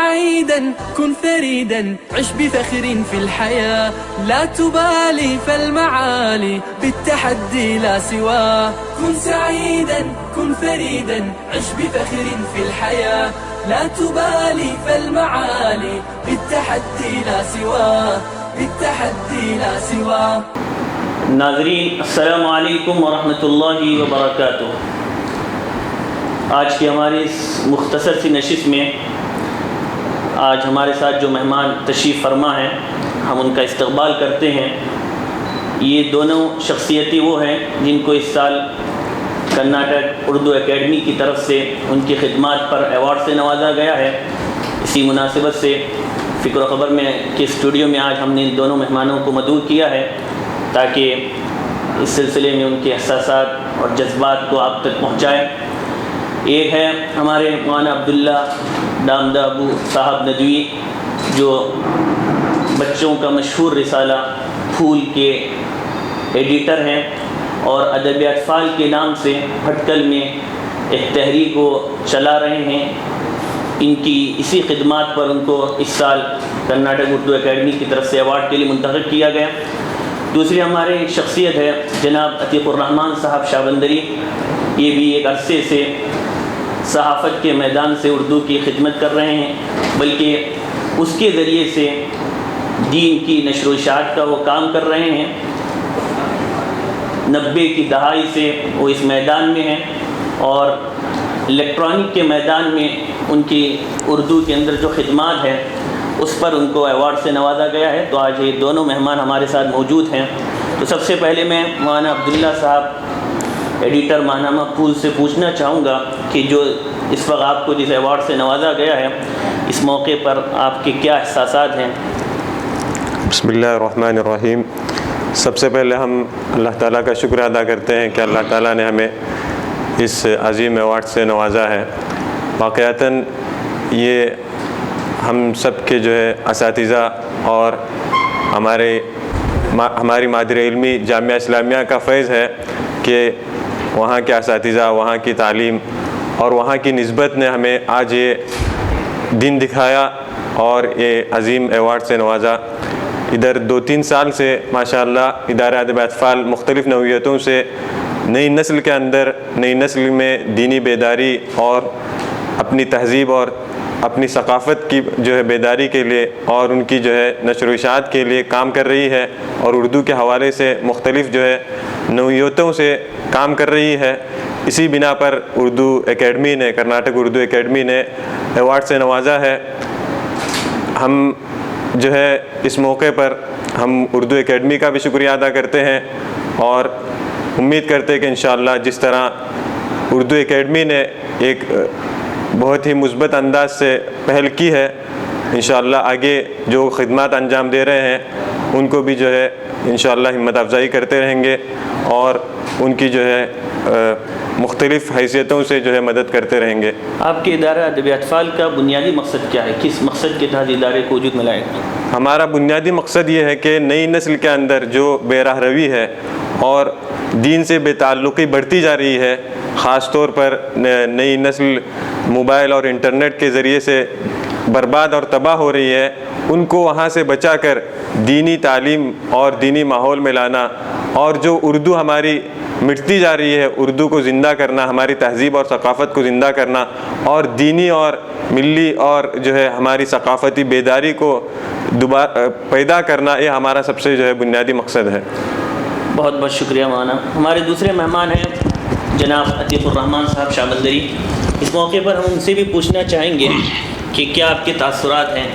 سعيدا كن فريدا عش بفخر في الحياة لا تبالي فالمعالي بالتحدي لا سواه كن سعيدا كن فريدا عش بفخر في الحياة لا تبالي فالمعالي بالتحدي لا سواه بالتحدي لا سواه. ناظرین السلام علیکم ورحمۃ اللہ وبرکاتہ. آج کی ہماری اس مختصر سی نشست میں آج ہمارے ساتھ جو مہمان تشریف فرما ہیں ہم ان کا استقبال کرتے ہیں. یہ دونوں شخصیتیں وہ ہیں جن کو اس سال کرناٹک اردو اکیڈمی کی طرف سے ان کی خدمات پر ایوارڈ سے نوازا گیا ہے. اسی مناسبت سے فکر و خبر میں کے اسٹوڈیو میں آج ہم نے ان دونوں مہمانوں کو مدعو کیا ہے تاکہ اس سلسلے میں ان کے احساسات اور جذبات کو آپ تک پہنچائیں. ایک ہے ہمارے مولانا عبداللہ دامدہ ابو صاحب ندوی جو بچوں کا مشہور رسالہ پھول کے ایڈیٹر ہیں اور ادب اطفال کے نام سے بھٹکل میں ایک تحریک کو چلا رہے ہیں. ان کی اسی خدمات پر ان کو اس سال کرناٹک اردو اکیڈمی کی طرف سے ایوارڈ کے لیے منتخب کیا گیا. دوسری ہمارے شخصیت ہے جناب عتیق الرحمن صاحب شابندری. یہ بھی ایک عرصے سے صحافت کے میدان سے اردو کی خدمت کر رہے ہیں بلکہ اس کے ذریعے سے دین کی نشر و اشاعت کا وہ کام کر رہے ہیں. 90 کی دہائی سے وہ اس میدان میں ہیں اور الیکٹرانک کے میدان میں ان کی اردو کے اندر جو خدمات ہیں اس پر ان کو ایوارڈ سے نوازا گیا ہے. تو آج یہ دونوں مہمان ہمارے ساتھ موجود ہیں. تو سب سے پہلے میں مولانا عبداللہ صاحب ایڈیٹر ماہنامہ پھول سے پوچھنا چاہوں گا کہ جو اس وقت آپ کو جس ایوارڈ سے نوازا گیا ہے اس موقع پر آپ کے کیا احساسات ہیں؟ بسم اللہ الرحمن الرحیم. سب سے پہلے ہم اللہ تعالیٰ کا شکر ادا کرتے ہیں کہ اللہ تعالیٰ نے ہمیں اس عظیم ایوارڈ سے نوازا ہے. واقعتاً یہ ہم سب کے جو ہے اساتذہ اور ہماری مادری علمی جامعہ اسلامیہ کا فیض ہے کہ وہاں کے اساتذہ، وہاں کی تعلیم اور وہاں کی نسبت نے ہمیں آج یہ دن دکھایا اور یہ عظیم ایوارڈ سے نوازا. ادھر 2-3 سال سے ماشاءاللہ ادارہ ادب اطفال مختلف نوعیتوں سے نئی نسل کے اندر، نئی نسل میں دینی بیداری اور اپنی تہذیب اور اپنی ثقافت کی جو ہے بیداری کے لیے اور ان کی جو ہے نشر و اشاعت کے لیے کام کر رہی ہے اور اردو کے حوالے سے مختلف جو ہے نوعیتوں سے کام کر رہی ہے. اسی بنا پر اردو اکیڈمی نے، کرناٹک اردو اکیڈمی نے ایوارڈ سے نوازا ہے. ہم جو ہے اس موقع پر ہم اردو اکیڈمی کا بھی شکریہ ادا کرتے ہیں اور امید کرتے ہیں کہ انشاءاللہ جس طرح اردو اکیڈمی نے ایک بہت ہی مثبت انداز سے پہل کی ہے، انشاءاللہ آگے جو خدمات انجام دے رہے ہیں ان کو بھی جو ہے انشاءاللہ ہمت افزائی کرتے رہیں گے اور ان کی جو ہے مختلف حیثیتوں سے جو ہے مدد کرتے رہیں گے. آپ کے ادارہ ادب اطفال کا بنیادی مقصد کیا ہے؟ کس مقصد کے تحت ادارے کو وجود میں لائے گا؟ ہمارا بنیادی مقصد یہ ہے کہ نئی نسل کے اندر جو بے راہ روی ہے اور دین سے بے تعلقی بڑھتی جا رہی ہے، خاص طور پر نئی نسل موبائل اور انٹرنیٹ کے ذریعے سے برباد اور تباہ ہو رہی ہے، ان کو وہاں سے بچا کر دینی تعلیم اور دینی ماحول میں لانا اور جو اردو ہماری مٹتی جا رہی ہے اردو کو زندہ کرنا، ہماری تہذیب اور ثقافت کو زندہ کرنا اور دینی اور ملی اور جو ہے ہماری ثقافتی بیداری کو دوبارہ پیدا کرنا، یہ ہمارا سب سے جو ہے بنیادی مقصد ہے. بہت بہت شکریہ مولانا. ہمارے دوسرے مہمان ہیں جناب عتیق الرحمن صاحب شابندری. اس موقع پر ہم ان سے بھی پوچھنا چاہیں گے کہ کیا آپ کے تاثرات ہیں؟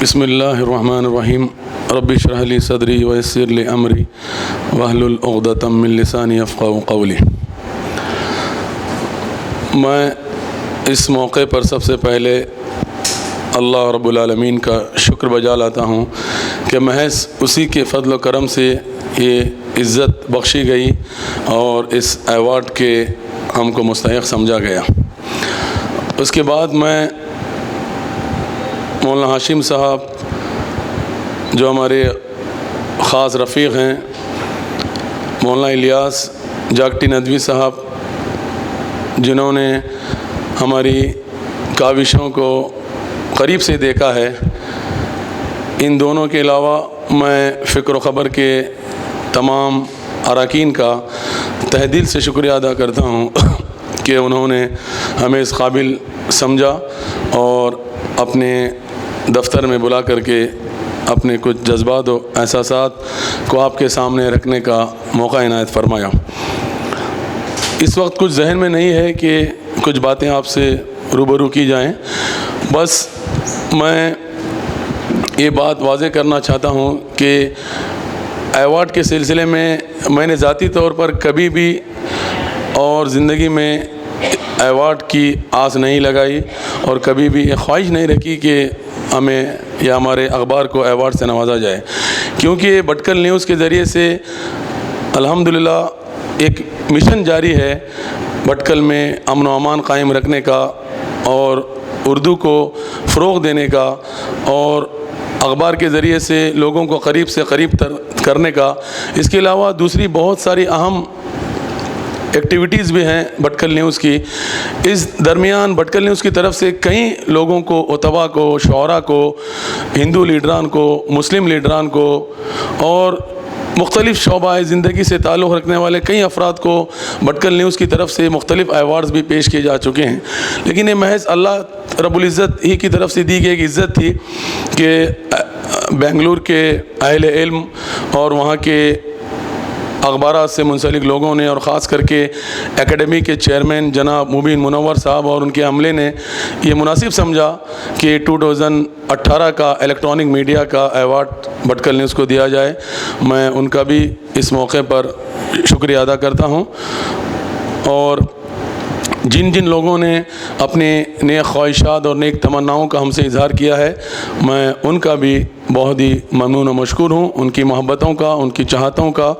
بسم اللہ الرحمن الرحیم. رب اشرح لی صدری ویسر لی امری واحلل عقدۃ من لسانی یفقہوا قولی. میں اس موقع پر سب سے پہلے اللہ رب العالمین کا شکر بجا لاتا ہوں کہ محض اسی کے فضل و کرم سے یہ عزت بخشی گئی اور اس ایوارڈ کے ہم کو مستحق سمجھا گیا. اس کے بعد میں مولانا ہاشم صاحب جو ہمارے خاص رفیق ہیں، مولانا الیاس جاگٹی ندوی صاحب، جنہوں نے ہماری کاوشوں کو قریب سے دیکھا ہے، ان دونوں کے علاوہ میں فکر و خبر کے تمام اراکین کا تہ دل سے شکریہ ادا کرتا ہوں کہ انہوں نے ہمیں اس قابل سمجھا اور اپنے دفتر میں بلا کر کے اپنے کچھ جذبات و احساسات کو آپ کے سامنے رکھنے کا موقع عنایت فرمایا۔ اس وقت کچھ ذہن میں نہیں ہے کہ کچھ باتیں آپ سے روبرو کی جائیں، بس میں یہ بات واضح کرنا چاہتا ہوں کہ ایوارڈ کے سلسلے میں نے ذاتی طور پر کبھی بھی اور زندگی میں ایوارڈ کی آس نہیں لگائی اور کبھی بھی یہ خواہش نہیں رکھی کہ ہمیں یا ہمارے اخبار کو ایوارڈ سے نوازا جائے، کیونکہ بھٹکل نیوز کے ذریعے سے الحمدللہ ایک مشن جاری ہے بھٹکل میں امن و امان قائم رکھنے کا اور اردو کو فروغ دینے کا اور اخبار کے ذریعے سے لوگوں کو قریب سے قریب کرنے کا۔ اس کے علاوہ دوسری بہت ساری اہم ایکٹیویٹیز بھی ہیں بھٹکل نیوز کی۔ اس درمیان بھٹکل نیوز کی طرف سے کئی لوگوں کو، اتباع کو، شعراء کو، ہندو لیڈران کو، مسلم لیڈران کو اور مختلف شعبہ زندگی سے تعلق رکھنے والے کئی افراد کو بھٹکل نیوز کی طرف سے مختلف ایوارڈز بھی پیش کیے جا چکے ہیں، لیکن یہ محض اللہ رب العزت ہی کی طرف سے دی گئی ایک عزت تھی کہ بنگلور کے اہل علم اور وہاں کے اخبارات سے منسلک لوگوں نے اور خاص کر کے اکیڈمی کے چیئرمین جناب مبین منور صاحب اور ان کے عملے نے یہ مناسب سمجھا کہ 2018 کا الیکٹرانک میڈیا کا ایوارڈ بھٹکل نیوز کو دیا جائے۔ میں ان کا بھی اس موقع پر شکریہ ادا کرتا ہوں، اور جن جن لوگوں نے اپنے نیک خواہشات اور نیک تمناؤں کا ہم سے اظہار کیا ہے، میں ان کا بھی بہت ہی ممنون و مشکور ہوں، ان کی محبتوں کا، ان کی چاہتوں کا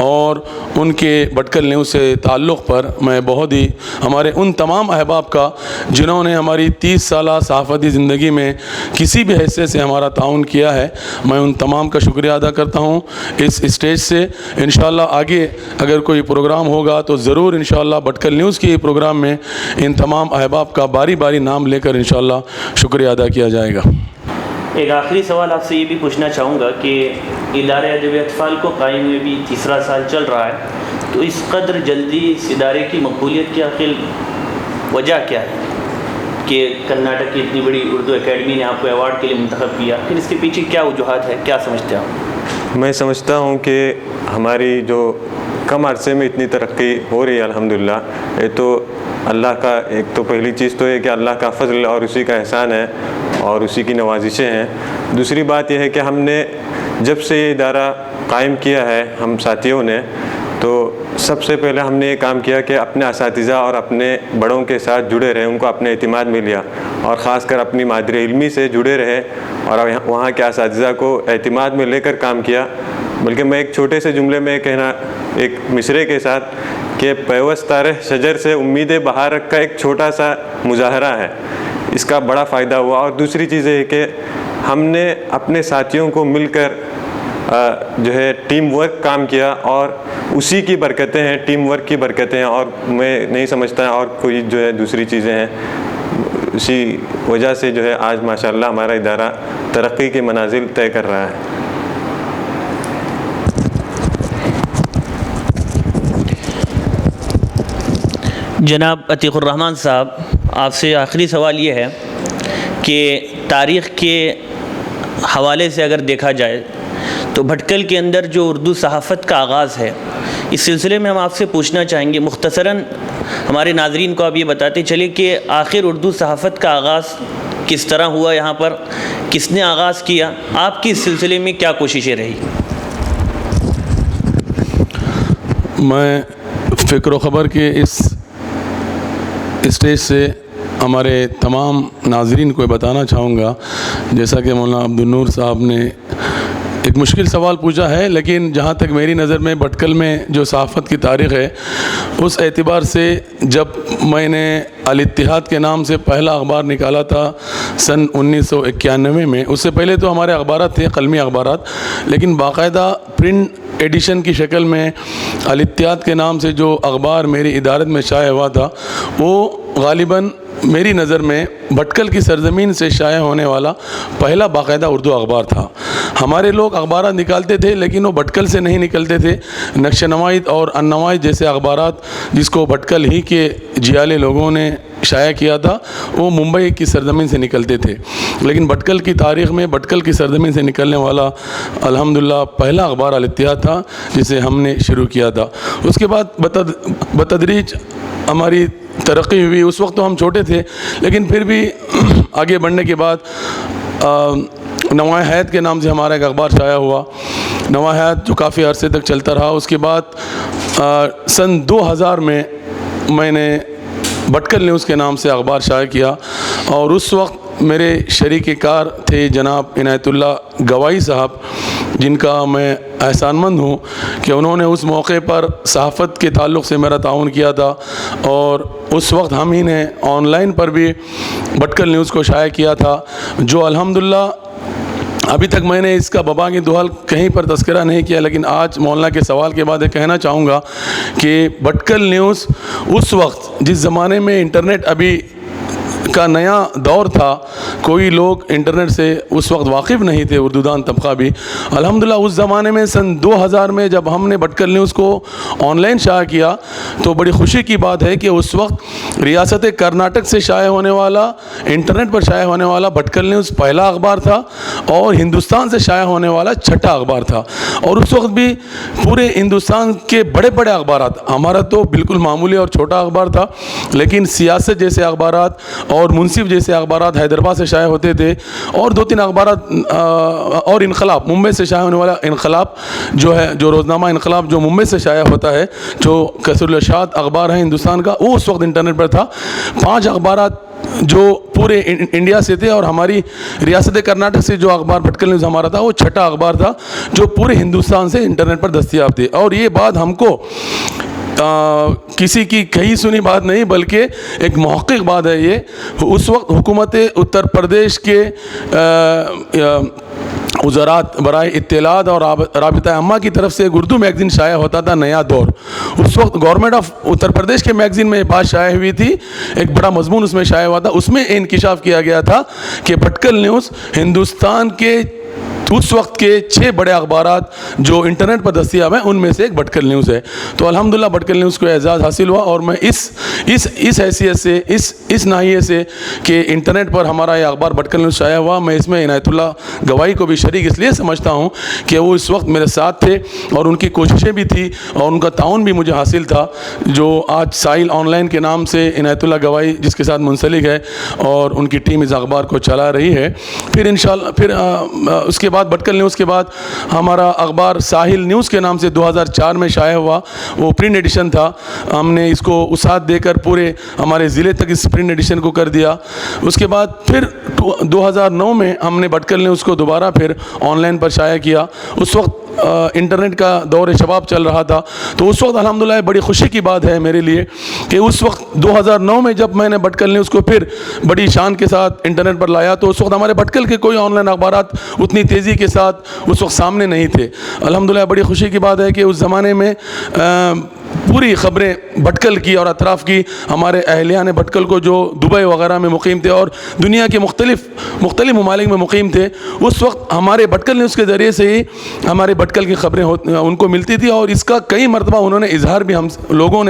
اور ان کے بھٹکل نیوز سے تعلق پر میں بہت ہی ہمارے ان تمام احباب کا جنہوں نے ہماری 30 سالہ صحافتی زندگی میں کسی بھی حیثیت سے ہمارا تعاون کیا ہے، میں ان تمام کا شکریہ ادا کرتا ہوں۔ اس اسٹیج سے انشاءاللہ آگے اگر کوئی پروگرام ہوگا تو ضرور انشاءاللہ بھٹکل نیوز کے پروگرام میں ان تمام احباب کا باری باری نام لے کر انشاءاللہ شکریہ ادا کیا جائے گا۔ ایک آخری سوال آپ سے یہ بھی پوچھنا چاہوں گا کہ ادارہ ادب اطفال کو قائم ہوئے بھی تیسرا سال چل رہا ہے، تو اس قدر جلدی اس ادارے کی مقبولیت کی آخر وجہ کیا ہے کہ کرناٹک کی اتنی بڑی اردو اکیڈمی نے آپ کو ایوارڈ کے لیے منتخب کیا؟ پھر اس کے پیچھے کیا وجوہات ہے، کیا سمجھتے ہیں آپ؟ میں سمجھتا ہوں کہ ہماری جو کم عرصے میں اتنی ترقی ہو رہی ہے الحمدللہ، یہ تو اللہ کا، ایک تو پہلی چیز تو یہ کہ اللہ کا فضل اور اسی کا احسان ہے اور اسی کی نوازشیں ہیں۔ دوسری بات یہ ہے کہ ہم نے جب سے یہ ادارہ قائم کیا ہے ہم ساتھیوں نے، تو سب سے پہلے ہم نے یہ کام کیا کہ اپنے اساتذہ اور اپنے بڑوں کے ساتھ جڑے رہے، ان کو اپنے اعتماد میں لیا اور خاص کر اپنی مادری علمی سے جڑے رہے اور وہاں کے اساتذہ کو اعتماد میں لے کر کام کیا۔ بلکہ میں ایک چھوٹے سے جملے میں کہنا، ایک مصرعے کے ساتھ، کہ پیوستہ رہ شجر سے امید بہار کا ایک چھوٹا سا مظاہرہ ہے، اس کا بڑا فائدہ ہوا۔ اور دوسری چیز یہ ہے کہ ہم نے اپنے ساتھیوں کو مل کر جو ہے ٹیم ورک کام کیا اور اسی کی برکتیں ہیں، ٹیم ورک کی برکتیں ہیں، اور میں نہیں سمجھتا اور کوئی جو ہے دوسری چیزیں ہیں۔ اسی وجہ سے جو ہے آج ماشاءاللہ ہمارا ادارہ ترقی کے منازل طے کر رہا ہے۔ جناب عتیق الرحمن صاحب، آپ سے آخری سوال یہ ہے کہ تاریخ کے حوالے سے اگر دیکھا جائے تو بھٹکل کے اندر جو اردو صحافت کا آغاز ہے، اس سلسلے میں ہم آپ سے پوچھنا چاہیں گے، مختصراً ہمارے ناظرین کو آپ یہ بتاتے چلے کہ آخر اردو صحافت کا آغاز کس طرح ہوا، یہاں پر کس نے آغاز کیا، آپ کی اس سلسلے میں کیا کوششیں رہی؟ میں فکر و خبر کے اس اسٹیج سے ہمارے تمام ناظرین کو بتانا چاہوں گا، جیسا کہ مولانا عبد النور صاحب نے ایک مشکل سوال پوچھا ہے، لیکن جہاں تک میری نظر میں بھٹکل میں جو صحافت کی تاریخ ہے، اس اعتبار سے جب میں نے الاتحاد کے نام سے پہلا اخبار نکالا تھا سن 1991 میں، اس سے پہلے تو ہمارے اخبارات تھے، قلمی اخبارات، لیکن باقاعدہ پرنٹ ایڈیشن کی شکل میں الاتحاد کے نام سے جو اخبار میری ادارت میں شائع ہوا تھا، وہ غالباً میری نظر میں بھٹکل کی سرزمین سے شائع ہونے والا پہلا باقاعدہ اردو اخبار تھا۔ ہمارے لوگ اخبارات نکالتے تھے لیکن وہ بھٹکل سے نہیں نکلتے تھے۔ نقش نمائد اور ان نمائد جیسے اخبارات جس کو بھٹکل ہی کے جیالے لوگوں نے شائع کیا تھا، وہ ممبئی کی سرزمین سے نکلتے تھے، لیکن بھٹکل کی تاریخ میں بھٹکل کی سرزمین سے نکلنے والا الحمدللہ پہلا اخبار الاتحاد تھا جسے ہم نے شروع کیا تھا۔ اس کے بعد بتدریج ہماری ترقی ہوئی۔ اس وقت تو ہم چھوٹے تھے لیکن پھر بھی آگے بڑھنے کے بعد نواں حیات کے نام سے ہمارا ایک اخبار شائع ہوا، نواں حیات جو کافی عرصے تک چلتا رہا۔ اس کے بعد سن 2000 میں نے بھٹکل نیوز کے نام سے اخبار شائع کیا، اور اس وقت میرے شریک کار تھے جناب عنایت اللہ گوائی صاحب، جن کا میں احسان مند ہوں کہ انہوں نے اس موقع پر صحافت کے تعلق سے میرا تعاون کیا تھا، اور اس وقت ہم ہی نے آن لائن پر بھی بھٹکل نیوز کو شائع کیا تھا، جو الحمدللہ ابھی تک میں نے اس کا بابا کی دوحال کہیں پر تذکرہ نہیں کیا، لیکن آج مولانا کے سوال کے بعد یہ کہنا چاہوں گا کہ بھٹکل نیوز اس وقت جس زمانے میں انٹرنیٹ ابھی کا نیا دور تھا، کوئی لوگ انٹرنیٹ سے اس وقت واقف نہیں تھے، اردو دان طبقہ بھی، الحمدللہ اس زمانے میں سن 2000 میں جب ہم نے بھٹکل نیوز کو آن لائن شائع کیا تو بڑی خوشی کی بات ہے کہ اس وقت ریاست کرناٹک سے شائع ہونے والا، انٹرنیٹ پر شائع ہونے والا بھٹکل نیوز پہلا اخبار تھا، اور ہندوستان سے شائع ہونے والا چھٹا اخبار تھا۔ اور اس وقت بھی پورے ہندوستان کے بڑے بڑے اخبارات، ہمارا تو بالکل معمولی اور چھوٹا اخبار تھا، لیکن سیاست جیسے اخبارات اور منصف جیسے اخبارات حیدرآباد سے شائع ہوتے تھے، اور 2-3 اخبارات اور انقلاب، ممبئی سے شائع ہونے والا انقلاب جو ہے، جو روزنامہ انقلاب جو ممبئی سے شائع ہوتا ہے، جو کثیر الاشاعت اخبار ہے ہندوستان کا، وہ اس وقت انٹرنیٹ پر تھا۔ 5 اخبارات جو پورے انڈیا سے تھے، اور ہماری ریاست کرناٹک سے جو اخبار بھٹکل نیوز ہمارا تھا وہ چھٹا اخبار تھا جو پورے ہندوستان سے انٹرنیٹ پر دستیاب تھے۔ اور یہ بات ہم کو کسی کی کہی سنی بات نہیں بلکہ ایک محقق بات ہے۔ یہ اس وقت حکومت اتر پردیش کے وزارت برائے اطلاعات اور رابطہ عامہ کی طرف سے ایک اردو میگزین شائع ہوتا تھا، نیا دور۔ اس وقت گورنمنٹ آف اتر پردیش کے میگزین میں بات شائع ہوئی تھی، ایک بڑا مضمون اس میں شائع ہوا تھا، اس میں انکشاف کیا گیا تھا کہ بھٹکل نیوز ہندوستان کے اس وقت کے 6 بڑے اخبارات جو انٹرنیٹ پر دستیاب ہیں ان میں سے ایک بھٹکل نیوز ہے۔ تو الحمدللہ بھٹکل نیوز کو اعزاز حاصل ہوا، اور میں اس حیثیت سے اس ناحیے سے کہ انٹرنیٹ پر ہمارا یہ اخبار بھٹکل نیوز شائع ہوا، میں اس میں عنایت اللہ گوائی کو بھی شریک اس لیے سمجھتا ہوں کہ وہ اس وقت میرے ساتھ تھے، اور ان کی کوششیں بھی تھی اور ان کا تعاون بھی مجھے حاصل تھا، جو آج سائل آن لائن کے نام سے عنایت اللہ گوائی جس کے ساتھ منسلک ہے، اور ان کی ٹیم اس اخبار کو چلا رہی ہے۔ پھر انشاءاللہ اس کے بعد بھٹکل نیوز کے بعد ہمارا اخبار ساحل نیوز کے نام سے 2004 میں شائع ہوا، وہ پرنٹ ایڈیشن تھا، ہم نے اس کو وسعت دے کر پورے ہمارے ضلع تک اس پرنٹ ایڈیشن کو کر دیا۔ اس کے بعد پھر 2009 میں ہم نے بھٹکل نیوز کو دوبارہ پھر آن لائن پر شائع کیا۔ اس وقت انٹرنیٹ کا دور شباب چل رہا تھا، تو اس وقت الحمدللہ بڑی خوشی کی بات ہے میرے لیے کہ اس وقت 2009 میں جب میں نے بھٹکل نیوز کو پھر بڑی شان کے ساتھ انٹرنیٹ پر لایا، تو اس وقت ہمارے بھٹکل کے کوئی آن لائن اخبارات اتنی تیزی کے ساتھ اس وقت سامنے نہیں تھے۔ الحمدللہ بڑی خوشی کی بات ہے کہ اس زمانے میں پوری خبریں بھٹکل کی اور اطراف کی، ہمارے اہلیان بھٹکل کو جو دبئی وغیرہ میں مقیم تھے اور دنیا کے مختلف ممالک میں مقیم تھے، اس وقت ہمارے بھٹکل نیوز کے ذریعے سے ہی ہمارے بھٹکل کی خبریں ان کو ملتی تھی، اور اس کا کئی مرتبہ انہوں نے اظہار بھی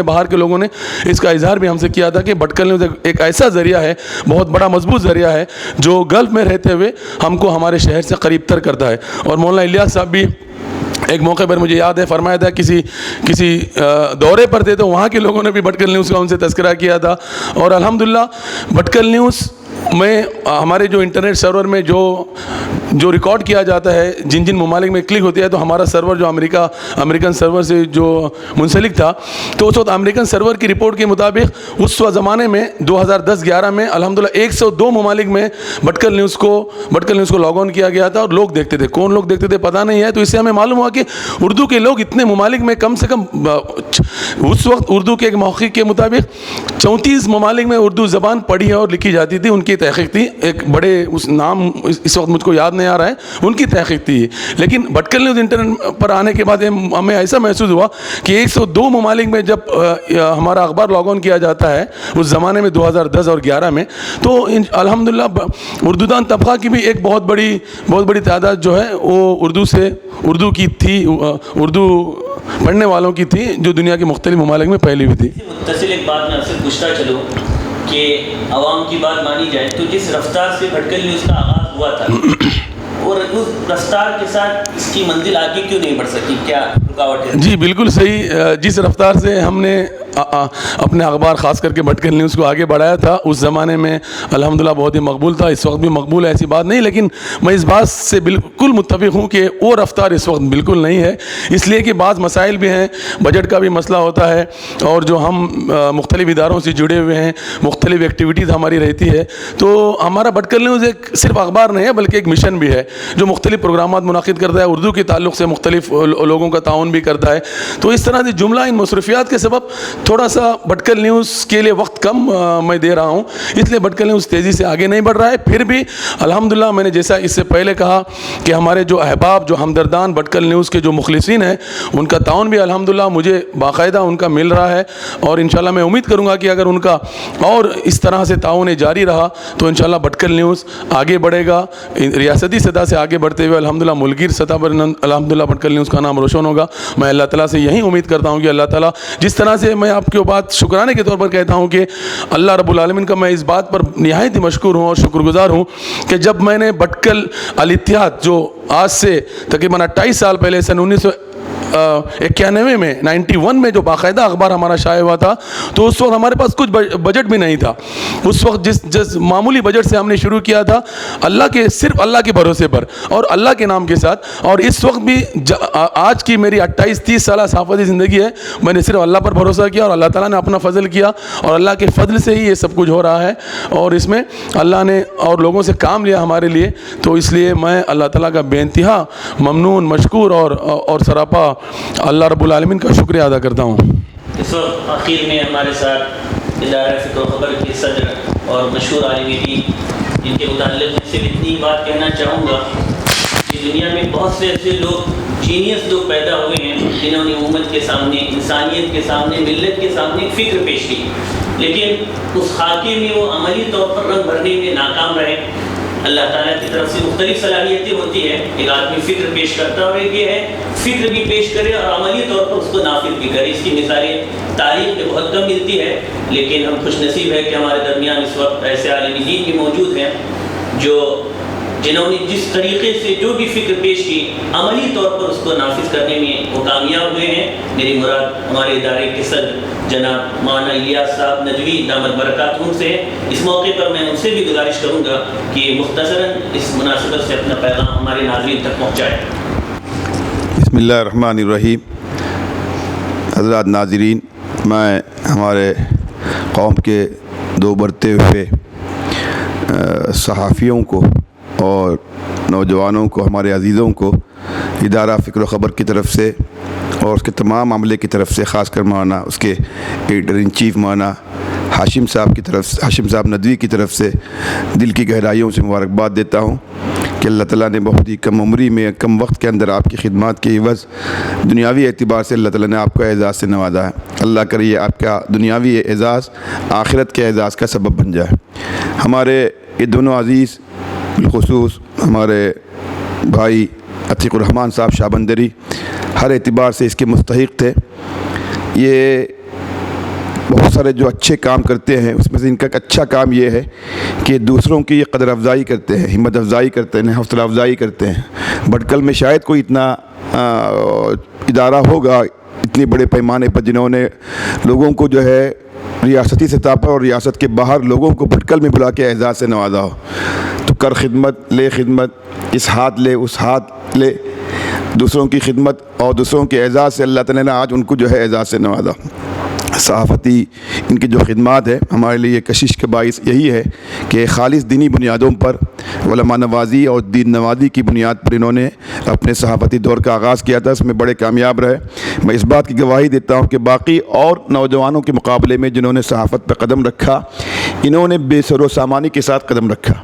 باہر کے لوگوں نے اس کا اظہار بھی ہم سے کیا تھا کہ بھٹکل نیوز ایک ایسا ذریعہ ہے، بہت بڑا مضبوط ذریعہ ہے، جو گلف میں رہتے ہوئے ہم کو ہمارے شہر سے قریب تر کرتا ہے۔ اور مولانا الیاس صاحب بھی ایک موقع پر مجھے یاد ہے فرمایا تھا، کسی دورے پر تھے تو وہاں کے لوگوں نے بھی بھٹکل نیوز کا ان سے تذکرہ کیا تھا۔ اور الحمدللہ بھٹکل نیوز میں ہمارے جو انٹرنیٹ سرور میں جو ریکارڈ کیا جاتا ہے، جن ممالک میں کلک ہوتی ہے، تو ہمارا سرور جو امریکن سرور سے جو منسلک تھا، تو اس وقت امریکن سرور کی رپورٹ کے مطابق اس وقت زمانے میں 2010-11 میں الحمدللہ 102 ممالک میں بھٹکل نیوز کو لاگ آن کیا گیا تھا، اور لوگ دیکھتے تھے۔ کون لوگ دیکھتے تھے پتہ نہیں ہے، تو اس سے ہمیں معلوم ہوا کہ اردو کے لوگ اتنے ممالک میں کم سے کم اس وقت اردو کے ایک محقق کے مطابق 34 ممالک میں اردو زبان پڑھی ہے اور لکھی جاتی تھی، ان کے کی تحقیق تھی, ایک بڑے اس نام اس وقت مجھ کو یاد نہیں آ رہا ہے, ان کی تحقیق تھی. لیکن بھٹکل نیوز انٹرنیٹ پر آنے کے بعد ہمیں ایسا محسوس ہوا کہ 102 ممالک میں جب ہمارا اخبار لاگ آن کیا جاتا ہے اس زمانے میں 2010 اور 11 میں, تو الحمدللہ اردو دان طبقہ کی بھی ایک بہت بڑی تعداد جو ہے وہ اردو کی تھی, اردو پڑھنے والوں کی تھی, جو دنیا کے مختلف ممالک میں پھیلی ہوئی تھی. متصل ایک بات میں آپ سے پوچھتا چلوں کہ عوام کی بات مانی جائے تو جس رفتار سے بھٹکل نیوز کا آغاز ہوا تھا اور اس رفتار کے ساتھ اس کی منزل آگے کیوں نہیں بڑھ سکی, کیا رکاوٹ ہے؟ جی بالکل صحیح. جس رفتار سے ہم نے اپنے اخبار خاص کر کے بھٹکل نیوز کو آگے بڑھایا تھا اس زمانے میں الحمدللہ بہت ہی مقبول تھا, اس وقت بھی مقبول ہے, ایسی بات نہیں. لیکن میں اس بات سے بالکل متفق ہوں کہ وہ رفتار اس وقت بالکل نہیں ہے, اس لیے کہ بعض مسائل بھی ہیں, بجٹ کا بھی مسئلہ ہوتا ہے, اور جو ہم مختلف اداروں سے جڑے ہوئے ہیں, مختلف ایکٹیویٹیز ہماری رہتی ہے. تو ہمارا بھٹکل نیوز ایک صرف اخبار نہیں ہے بلکہ ایک مشن بھی ہے جو مختلف پروگرامات منعقد کرتا ہے, اردو کے تعلق سے مختلف لوگوں کا تعاون بھی کرتا ہے. تو اس طرح سے جملہ ان مصروفیات کے سبب تھوڑا سا بھٹکل نیوز کے لیے وقت کم میں دے رہا ہوں, اس لیے بھٹکل نیوز تیزی سے آگے نہیں بڑھ رہا ہے. پھر بھی الحمدللہ میں نے جیسا اس سے پہلے کہا کہ ہمارے جو احباب, جو ہمدردان بھٹکل نیوز کے جو مخلصین ہیں, ان کا تعاون بھی الحمدللہ مجھے باقاعدہ ان کا مل رہا ہے, اور انشاءاللہ میں امید کروں گا کہ اگر ان کا اور اس طرح سے تعاون جاری رہا تو انشاءاللہ بھٹکل نیوز آگے بڑھے گا. ریاستی سطح سے آگے بڑھتے ہوئے الحمدللہ ملکی سطح پر الحمدللہ بھٹکل نیوز کا نام روشن ہوگا. میں اللہ تعالیٰ سے یہی امید کرتا ہوں کہ اللہ تعالیٰ جس طرح سے میں آپ کے بات شکرانے کے طور پر کہتا ہوں کہ اللہ رب العالمین کا میں اس بات پر نہایت ہی مشکور ہوں اور شکر گزار ہوں کہ جب میں نے بھٹکل الاتحاد, جو آج سے تقریباً 28 سال پہلے سن 1991 میں 91 میں جو باقاعدہ اخبار ہمارا شائع ہوا تھا, تو اس وقت ہمارے پاس کچھ بجٹ بھی نہیں تھا. اس وقت جس معمولی بجٹ سے ہم نے شروع کیا تھا صرف اللہ کے بھروسے پر اور اللہ کے نام کے ساتھ. اور اس وقت بھی آج کی میری 28-30 سالہ صحافتی زندگی ہے, میں نے صرف اللہ پر بھروسہ کیا اور اللہ تعالیٰ نے اپنا فضل کیا, اور اللہ کے فضل سے ہی یہ سب کچھ ہو رہا ہے, اور اس میں اللہ نے اور لوگوں سے کام لیا ہمارے لیے. تو اس لیے میں اللہ تعالیٰ کا بے انتہا ممنون, مشکور اور سراپا اللہ رب العالمین کا شکریہ ادا کرتا ہوں. اس وقت آخر میں ہمارے ساتھ ادارہ فکر و خبر کے صدر اور مشہور عالم دین, جن کے متعلق میں صرف اتنی بات کہنا چاہوں گا کہ دنیا میں بہت سے ایسے لوگ, جینیس لوگ پیدا ہوئے ہیں جنہوں نے امت کے سامنے, انسانیت کے سامنے, ملت کے سامنے فکر پیش کی, لیکن اس خاکے میں وہ عملی طور پر رنگ بھرنے میں ناکام رہے. اللہ تعالیٰ کی طرف سے مختلف صلاحیتیں ہوتی ہیں, ایک آدمی فکر پیش کرتا ہے اور ایک یہ ہے فکر بھی پیش کرے اور عملی طور پر اس کو نافذ بھی کرے. اس کی مثالیں تاریخ میں بہت کم ملتی ہے, لیکن ہم خوش نصیب ہے کہ ہمارے درمیان اس وقت ایسے عالم دین بھی موجود ہیں جنہوں نے جس طریقے سے جو بھی فکر پیش کی عملی طور پر اس کو نافذ کرنے میں وہ کامیاب ہوئے ہیں. میری مراد ہمارے ادارے کے صدر جناب مولانا الیاس صاحب ندوی دامت برکاتہم سے. اس موقع پر میں ان سے بھی گزارش کروں گا کہ مختصراً اس مناسبت سے اپنا پیغام ہمارے ناظرین تک پہنچائیں. بسم اللہ الرحمن الرحیم. حضرات ناظرین, میں ہمارے قوم کے دو بڑھتے ہوئے صحافیوں کو اور نوجوانوں کو, ہمارے عزیزوں کو ادارہ فکر و خبر کی طرف سے اور اس کے تمام عملے کی طرف سے, خاص کر مولانا اس کے ایڈیٹر ان چیف مولانا ہاشم صاحب ندوی کی طرف سے دل کی گہرائیوں سے مبارکباد دیتا ہوں کہ اللہ تعالیٰ نے بہت ہی کم عمری میں, کم وقت کے اندر آپ کی خدمات کے عوض دنیاوی اعتبار سے اللہ تعالیٰ نے آپ کو اعزاز سے نوازا ہے. اللہ کریے آپ کا دنیاوی اعزاز آخرت کے اعزاز کا سبب بن جائے. ہمارے یہ دونوں عزیز, بالخصوص ہمارے بھائی عتیق الرحمن صاحب شابندری, ہر اعتبار سے اس کے مستحق تھے. یہ بہت سارے جو اچھے کام کرتے ہیں, اس میں سے ان کا ایک اچھا کام یہ ہے کہ دوسروں کی قدر افزائی کرتے ہیں, ہمت افزائی کرتے ہیں, حوصلہ افزائی کرتے ہیں. بھٹکل میں شاید کوئی اتنا ادارہ ہوگا اتنے بڑے پیمانے پر جنہوں نے لوگوں کو جو ہے ریاستی سطح پر اور ریاست کے باہر لوگوں کو بھٹکل میں بلا کے اعزاز سے نوازا ہو. تو کر خدمت لے خدمت, اس ہاتھ لے اس ہاتھ لے, دوسروں کی خدمت اور دوسروں کے اعزاز سے اللہ تعالیٰ نے آج ان کو جو ہے اعزاز سے نوازا. صحافتی ان کی جو خدمات ہے ہمارے لیے کشش کا باعث یہی ہے کہ خالص دینی بنیادوں پر علماء نوازی اور دین نوازی کی بنیاد پر انہوں نے اپنے صحافتی دور کا آغاز کیا تھا، اس میں بڑے کامیاب رہے۔ میں اس بات کی گواہی دیتا ہوں کہ باقی اور نوجوانوں کے مقابلے میں جنہوں نے صحافت پہ قدم رکھا، انہوں نے بے سر و سامانی کے ساتھ قدم رکھا،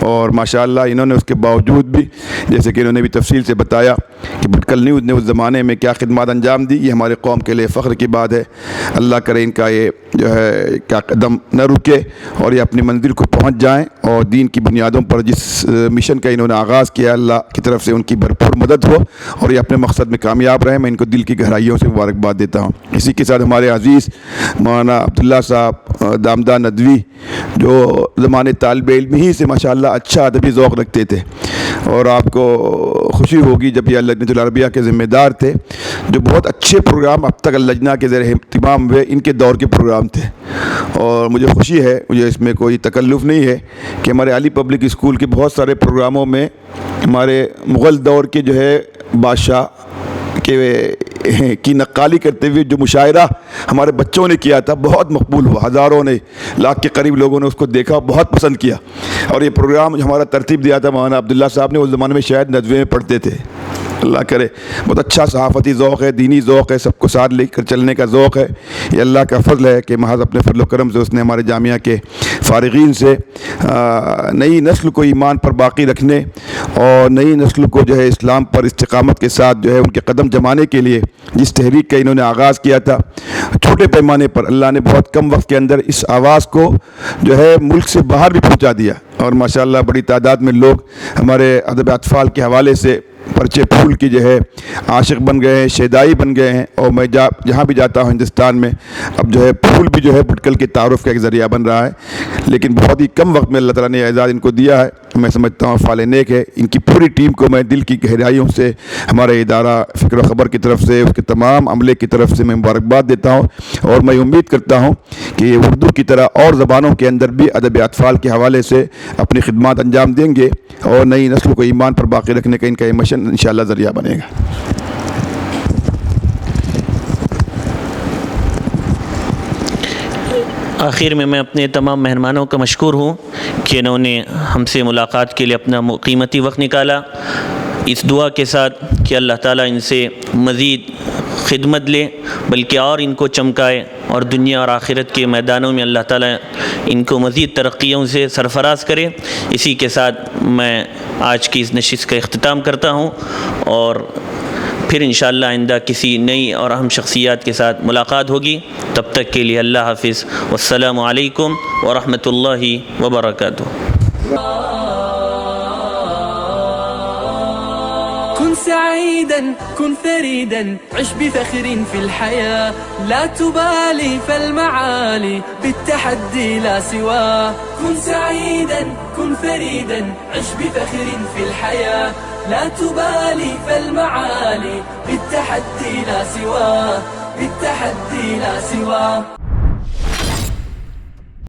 اور ماشاءاللہ انہوں نے اس کے باوجود بھی، جیسے کہ انہوں نے بھی تفصیل سے بتایا کہ بھٹکل نیوز نے اس زمانے میں کیا خدمات انجام دی، یہ ہمارے قوم کے لیے فخر کی بات ہے۔ اللہ کرے ان کا یہ جو ہے کیا قدم نہ رکے اور یہ اپنی منزل کو پہنچ جائیں، اور دین کی بنیادوں پر جس مشن کا انہوں نے آغاز کیا، اللہ کی طرف سے ان کی بھرپور مدد ہو اور یہ اپنے مقصد میں کامیاب رہے۔ میں ان کو دل کی گہرائیوں سے مبارکباد دیتا ہوں۔ اسی کے ساتھ ہمارے عزیز مولانا عبداللہ صاحب دامداد ندوی، جو زمانے طالب علم ہی سے ماشاءاللہ اچھا ادبی ذوق رکھتے تھے، اور آپ کو خوشی ہوگی جب یہ لجنۃ العربیہ کے ذمہ دار تھے، جو بہت اچھے پروگرام اب تک لجنہ کے زیر اہتمام ہوئے ان کے دور کے پروگرام تھے، اور مجھے خوشی ہے، مجھے اس میں کوئی تکلف نہیں ہے کہ ہمارے علی پبلک اسکول کے بہت سارے پروگراموں میں ہمارے مغل دور کے جو ہے بادشاہ کی نقالی کرتے ہوئے جو مشاعرہ ہمارے بچوں نے کیا تھا بہت مقبول ہوا، ہزاروں نے، لاکھ کے قریب لوگوں نے اس کو دیکھا، بہت پسند کیا۔ اور یہ پروگرام جو ہمارا ترتیب دیا تھا مولانا عبداللہ صاحب نے، اس زمانے میں شاید ندوے میں پڑھتے تھے۔ اللہ کرے، بہت اچھا صحافتی ذوق ہے، دینی ذوق ہے، سب کو ساتھ لے کر چلنے کا ذوق ہے۔ یہ اللہ کا فضل ہے کہ محض اپنے فضل و کرم سے اس نے ہمارے جامعہ کے فارغین سے نئی نسل کو ایمان پر باقی رکھنے اور نئی نسل کو جو ہے اسلام پر استقامت کے ساتھ جو ہے ان کے قدم جمانے کے لیے جس تحریک کا انہوں نے آغاز کیا تھا، چھوٹے پیمانے پر اللہ نے بہت کم وقت کے اندر اس آواز کو جو ہے ملک سے باہر بھی پہنچا دیا، اور ماشاءاللہ بڑی تعداد میں لوگ ہمارے ادب اطفال کے حوالے سے پرچے پھول کی جو ہے عاشق بن گئے ہیں، شیدائی بن گئے ہیں، اور میں جہاں بھی جاتا ہوں ہندوستان میں اب جو ہے پھول بھی جو ہے بھٹکل کے تعارف کا ایک ذریعہ بن رہا ہے، لیکن بہت ہی کم وقت میں اللہ تعالیٰ نے اعزاز ان کو دیا ہے۔ میں سمجھتا ہوں فعال نیک ہے۔ ان کی پوری ٹیم کو میں دل کی گہرائیوں سے ہمارے ادارہ فکر و خبر کی طرف سے، اس کے تمام عملے کی طرف سے میں مبارکباد دیتا ہوں، اور میں امید کرتا ہوں کہ یہ اردو کی طرح اور زبانوں کے اندر بھی ادب اطفال کے حوالے سے اپنی خدمات انجام دیں گے، اور نئی نسل کو ایمان پر باقی رکھنے کا ان کا یہ مشن انشاءاللہ ذریعہ بنے گا۔ آخر میں اپنے تمام مہمانوں کا مشکور ہوں کہ انہوں نے ہم سے ملاقات کے لیے اپنا قیمتی وقت نکالا، اس دعا کے ساتھ کہ اللہ تعالیٰ ان سے مزید خدمت لے، بلکہ اور ان کو چمکائے، اور دنیا اور آخرت کے میدانوں میں اللہ تعالیٰ ان کو مزید ترقیوں سے سرفراز کرے۔ اسی کے ساتھ میں آج کی اس نشست کا اختتام کرتا ہوں، اور پھر انشاءاللہ آئندہ کسی نئی اور اہم شخصیات کے ساتھ ملاقات ہوگی۔ تب تک کے لیے اللہ حافظ، والسلام علیکم ورحمۃ اللہ وبرکاتہ۔ كن سعيدا كن فريدا عش بفخر في الحياة لا تبالي فالمعالي بالتحدي لا سواه كن سعيدا كن فريدا عش بفخر في الحياة لا تبالي فالمعالي بالتحدي لا سواه بالتحدي لا سواه